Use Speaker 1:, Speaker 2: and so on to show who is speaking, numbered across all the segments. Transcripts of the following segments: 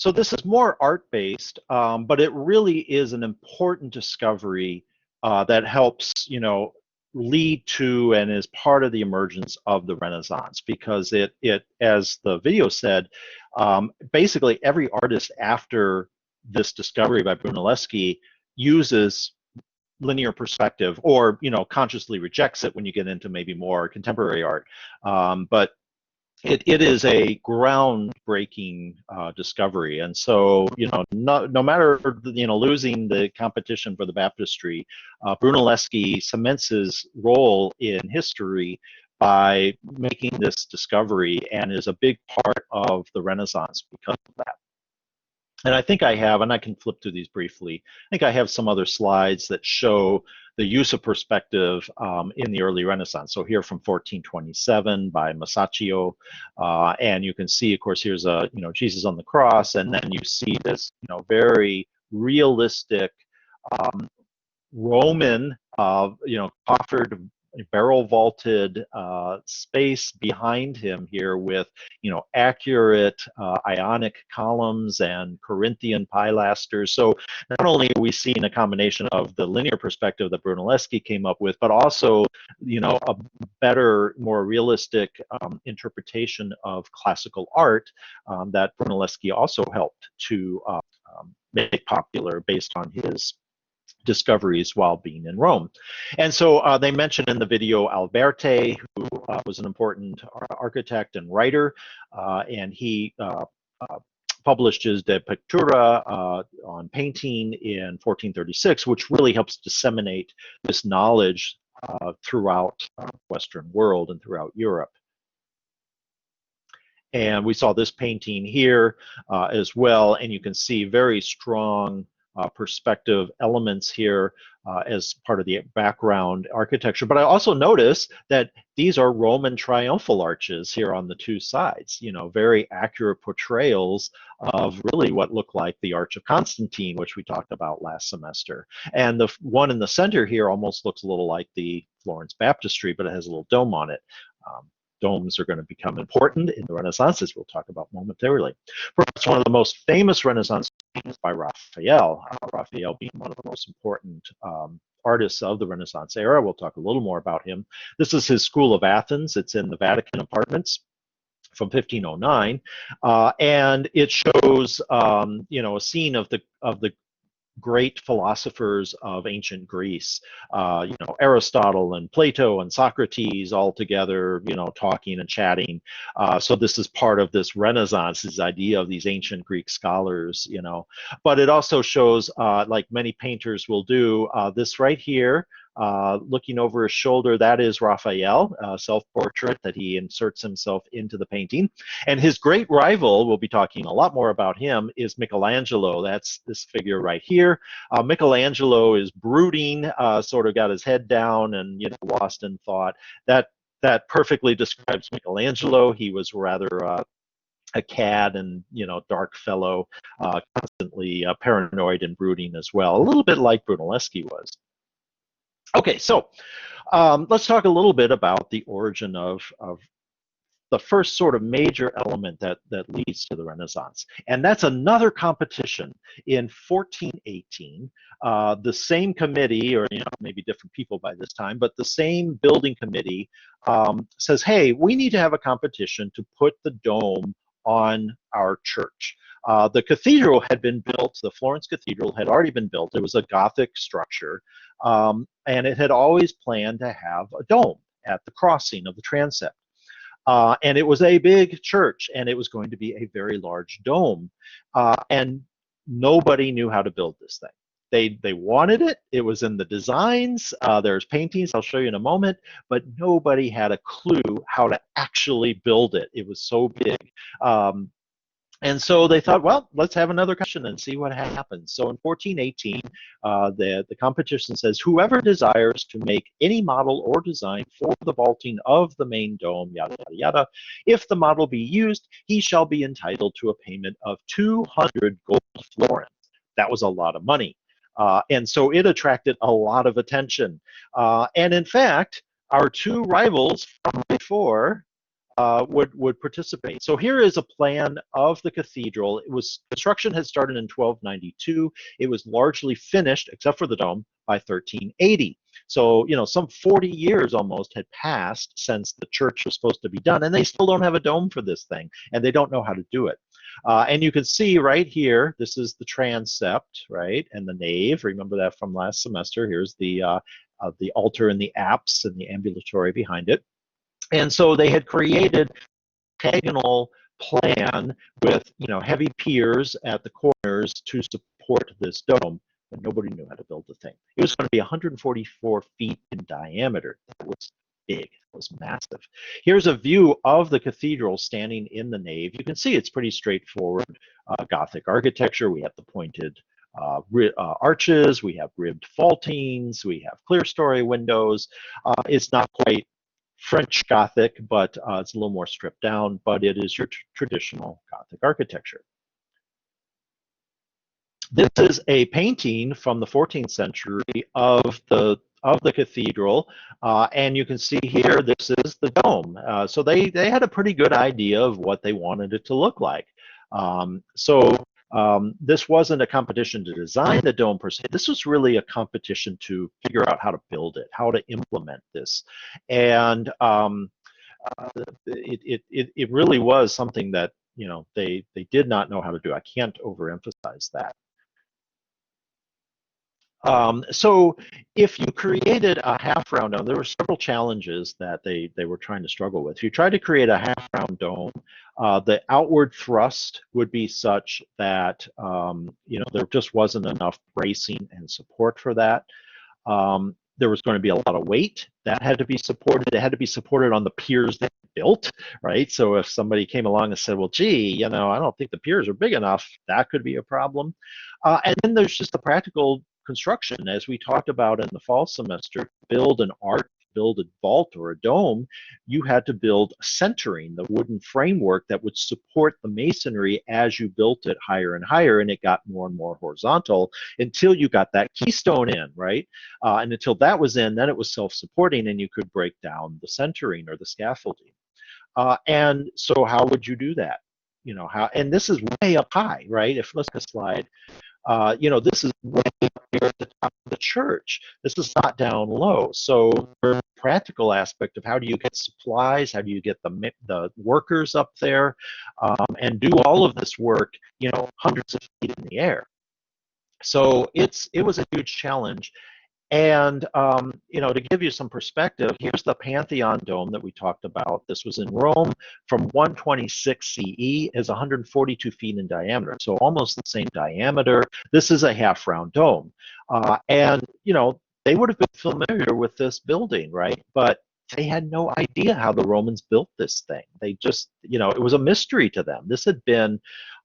Speaker 1: So this is more art-based, but it really is an important discovery that helps, lead to and is part of the emergence of the Renaissance, because it as the video said, basically every artist after this discovery by Brunelleschi uses linear perspective, or consciously rejects it when you get into maybe more contemporary art. But it is a groundbreaking discovery, and so no matter losing the competition for the baptistry, Brunelleschi cements his role in history by making this discovery, and is a big part of the Renaissance because of that. And I think I have, and I can flip through these briefly, I think I have some other slides that show the use of perspective in the early Renaissance. So here from 1427 by Masaccio, and you can see, of course, here's a Jesus on the cross, and then you see this very realistic Roman coffered, barrel vaulted space behind him here, with accurate Ionic columns and Corinthian pilasters. So not only are we seeing a combination of the linear perspective that Brunelleschi came up with, but also a better, more realistic interpretation of classical art that Brunelleschi also helped to make popular based on his discoveries while being in Rome. And so they mentioned in the video Alberti, who was an important architect and writer, and he published his De Pictura on painting in 1436, which really helps disseminate this knowledge throughout the Western world and throughout Europe. And we saw this painting here as well, and you can see very strong perspective elements here as part of the background architecture. But I also notice that these are Roman triumphal arches here on the two sides, very accurate portrayals of really what looked like the Arch of Constantine, which we talked about last semester. And the one in the center here almost looks a little like the Florence baptistry, but it has a little dome on it. Domes are going to become important in the Renaissance, as we'll talk about momentarily. Perhaps one of the most famous Renaissance paintings by Raphael, Raphael being one of the most important artists of the Renaissance era. We'll talk a little more about him. This is his School of Athens. It's in the Vatican apartments from 1509, and it shows a scene of the great philosophers of ancient Greece, Aristotle and Plato and Socrates all together, talking and chatting. So this is part of this Renaissance, this idea of these ancient Greek scholars, But it also shows, like many painters will do, this right here, looking over his shoulder, that is Raphael, self-portrait that he inserts himself into the painting. And his great rival, we'll be talking a lot more about him, is Michelangelo. That's this figure right here. Michelangelo is brooding, sort of got his head down and lost in thought. That perfectly describes Michelangelo. He was rather a cad and dark fellow, constantly paranoid and brooding as well, a little bit like Brunelleschi was. Okay, so let's talk a little bit about the origin of the first sort of major element that leads to the Renaissance. And that's another competition. In 1418, the same committee, or maybe different people by this time, but the same building committee says, hey, we need to have a competition to put the dome on our church. The cathedral had been built, the Florence Cathedral had already been built. It was a Gothic structure, and it had always planned to have a dome at the crossing of the transept. And it was a big church, and it was going to be a very large dome. And nobody knew how to build this thing. They wanted it. It was in the designs. There's paintings I'll show you in a moment, but nobody had a clue how to actually build it. It was so big. And so they thought, well, let's have another question and see what happens. So in 1418, the competition says, whoever desires to make any model or design for the vaulting of the main dome, yada, yada, yada, if the model be used, he shall be entitled to a payment of 200 gold florins. That was a lot of money. And so it attracted a lot of attention. And in fact, our two rivals from before, would participate. So here is a plan of the cathedral. Construction had started in 1292. It was largely finished, except for the dome, by 1380. So, some 40 years almost had passed since the church was supposed to be done, and they still don't have a dome for this thing, and they don't know how to do it. And you can see right here, this is the transept, right, and the nave. Remember that from last semester. Here's the altar and the apse and the ambulatory behind it. And so they had created a hexagonal plan with heavy piers at the corners to support this dome, but nobody knew how to build the thing. It was going to be 144 feet in diameter. That was big. It was massive. Here's a view of the cathedral standing in the nave. You can see it's pretty straightforward Gothic architecture. We have the pointed arches, we have ribbed vaultings, we have clerestory windows. It's not quite French Gothic, but it's a little more stripped down, but it is your traditional Gothic architecture. This is a painting from the 14th century of the cathedral, and you can see here this is the dome. So they had a pretty good idea of what they wanted it to look like. This wasn't a competition to design the dome per se. This was really a competition to figure out how to build it, how to implement this. And it really was something that they did not know how to do. I can't overemphasize that. So if you created a half-round dome, there were several challenges that they were trying to struggle with. If you tried to create a half-round dome, the outward thrust would be such that there just wasn't enough bracing and support for that. There was going to be a lot of weight that had to be supported. It had to be supported on the piers they built, right? So if somebody came along and said, well, gee, I don't think the piers are big enough, that could be a problem. And then there's just the practical construction, as we talked about in the fall semester. Build an arch, build a vault or a dome, you had to build centering, the wooden framework that would support the masonry as you built it higher and higher, and it got more and more horizontal until you got that keystone in, right? And until that was in, then it was self-supporting and you could break down the centering or the scaffolding. And so how would you do that? And this is way up high, right? If let's get a slide. This is way up here at the top of the church. This is not down low. So the practical aspect of how do you get supplies, how do you get the workers up there, and do all of this work, hundreds of feet in the air. So it was a huge challenge. And, to give you some perspective, here's the Pantheon dome that we talked about. This was in Rome from 126 CE, is 142 feet in diameter, so almost the same diameter. This is a half-round dome. And, they would have been familiar with this building, right? But they had no idea how the Romans built this thing. They just, it was a mystery to them. This had been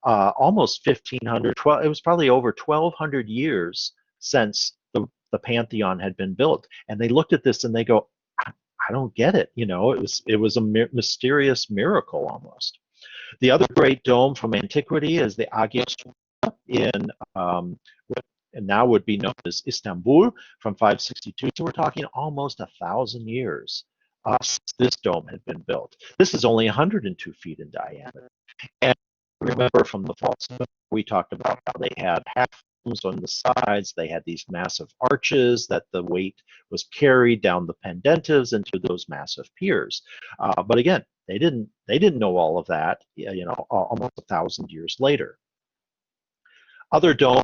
Speaker 1: almost 1,500, it was probably over 1,200 years since the Pantheon had been built, and they looked at this and they go, I don't get it. It was a mysterious miracle almost. The other great dome from antiquity is the Augustin in and now would be known as Istanbul from 562. So we're talking almost 1,000 years since this dome had been built. This is only 102 feet in diameter. And remember from the fall we talked about how they had half on the sides, they had these massive arches that the weight was carried down the pendentives into those massive piers. But again, they didn't know all of that, almost 1,000 years later. Other domes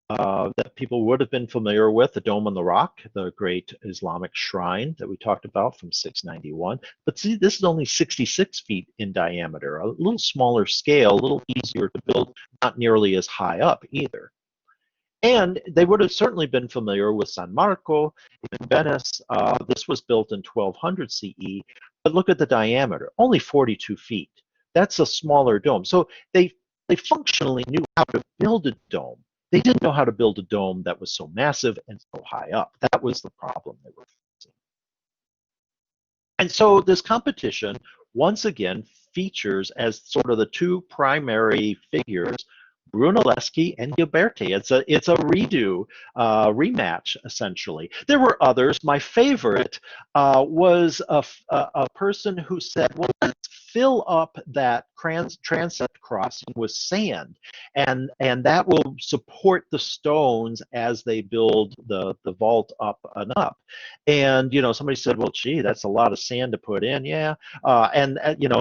Speaker 1: that people would have been familiar with, the Dome on the Rock, the great Islamic shrine that we talked about from 691. But see, this is only 66 feet in diameter, a little smaller scale, a little easier to build, not nearly as high up either. And they would have certainly been familiar with San Marco in Venice. This was built in 1200 CE, but look at the diameter, only 42 feet. That's a smaller dome. So they functionally knew how to build a dome. They didn't know how to build a dome that was so massive and so high up. That was the problem they were facing. And so this competition, once again, features as sort of the two primary figures, Brunelleschi and Ghiberti. It's a redo, rematch essentially. There were others. My favorite was a person who said, "Well, let's fill up that transept crossing with sand, and that will support the stones as they build the vault up and up." And somebody said, "Well, gee, that's a lot of sand to put in." Yeah, and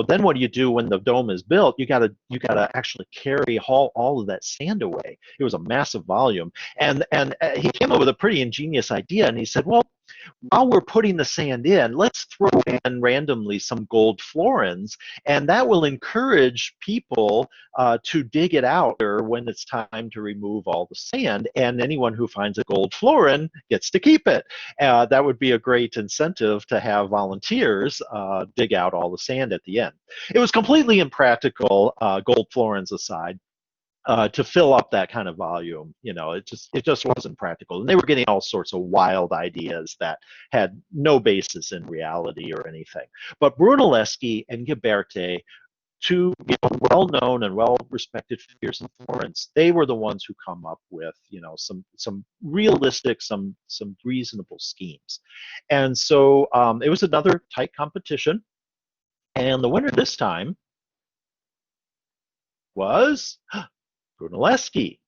Speaker 1: then what do you do when the dome is built? You gotta actually carry all of that sand away. It was a massive volume, and he came up with a pretty ingenious idea, and he said, "Well, while we're putting the sand in, let's throw in randomly some gold florins, and that will encourage people to dig it out when it's time to remove all the sand, and anyone who finds a gold florin gets to keep it." That would be a great incentive to have volunteers dig out all the sand at the end. It was completely impractical, gold florins aside, to fill up that kind of volume. It just wasn't practical, and they were getting all sorts of wild ideas that had no basis in reality or anything. But Brunelleschi and Ghiberti, two well-known and well-respected figures in Florence, they were the ones who come up with some realistic, some reasonable schemes. And so it was another tight competition, and the winner this time was Brunelleschi.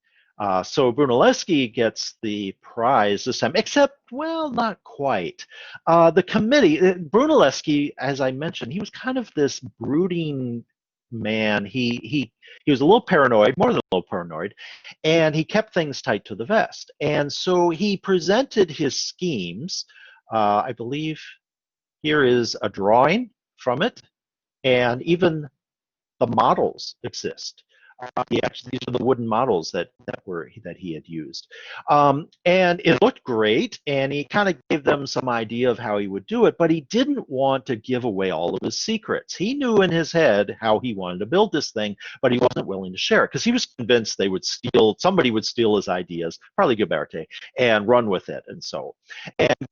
Speaker 1: So Brunelleschi gets the prize this time, except, well, not quite. The committee, Brunelleschi, as I mentioned, he was kind of this brooding man. He was a little paranoid, more than a little paranoid, and he kept things tight to the vest. And so he presented his schemes. I believe here is a drawing from it, and even the models exist. These are the wooden models that he had used, and it looked great. And he kind of gave them some idea of how he would do it, but he didn't want to give away all of his secrets. He knew in his head how he wanted to build this thing, but he wasn't willing to share it because he was convinced somebody would steal his ideas, probably Ghiberti, and run with it. And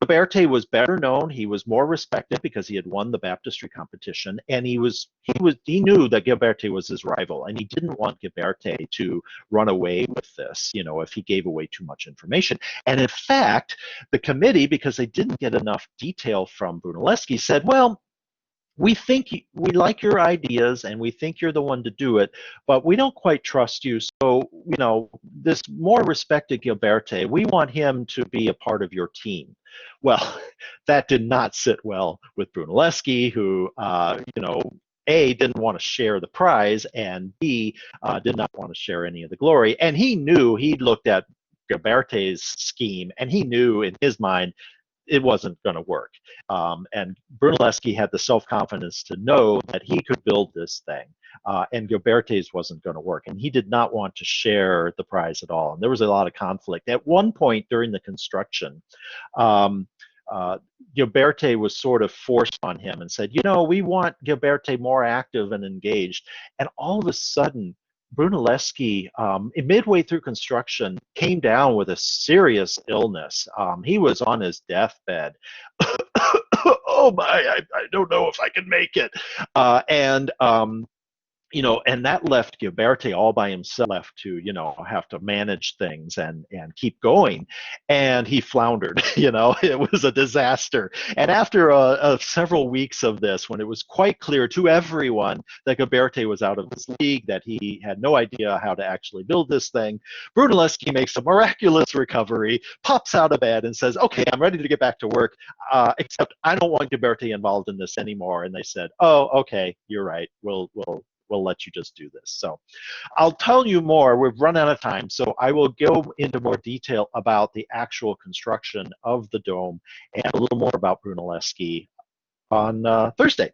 Speaker 1: Ghiberti was better known. He was more respected because he had won the baptistry competition, and he knew that Ghiberti was his rival, and he didn't want Ghiberti to run away with this, if he gave away too much information. And in fact, the committee, because they didn't get enough detail from Brunelleschi, said, "Well, we like your ideas, and we think you're the one to do it, but we don't quite trust you. So, this more respected Ghiberti, we want him to be a part of your team." Well, that did not sit well with Brunelleschi, who, A, didn't want to share the prize, and B, did not want to share any of the glory. And he looked at Ghiberti's scheme, and he knew in his mind it wasn't going to work. And Brunelleschi had the self-confidence to know that he could build this thing, and Ghiberti's wasn't going to work. And he did not want to share the prize at all. And there was a lot of conflict. At one point during the construction, Ghiberti was sort of forced on him and said, "We want Ghiberti more active and engaged." And all of a sudden, Brunelleschi, midway through construction, came down with a serious illness. He was on his deathbed. "Oh my, I don't know if I can make it." And that left Ghiberti all by himself, left to, have to manage things and keep going. And he floundered, it was a disaster. And after several weeks of this, when it was quite clear to everyone that Ghiberti was out of his league, that he had no idea how to actually build this thing, Brunelleschi makes a miraculous recovery, pops out of bed and says, "Okay, I'm ready to get back to work, except I don't want Ghiberti involved in this anymore." And they said, "Oh, okay, you're right. We'll let you just do this." So I'll tell you more. We've run out of time, so I will go into more detail about the actual construction of the dome and a little more about Brunelleschi on Thursday.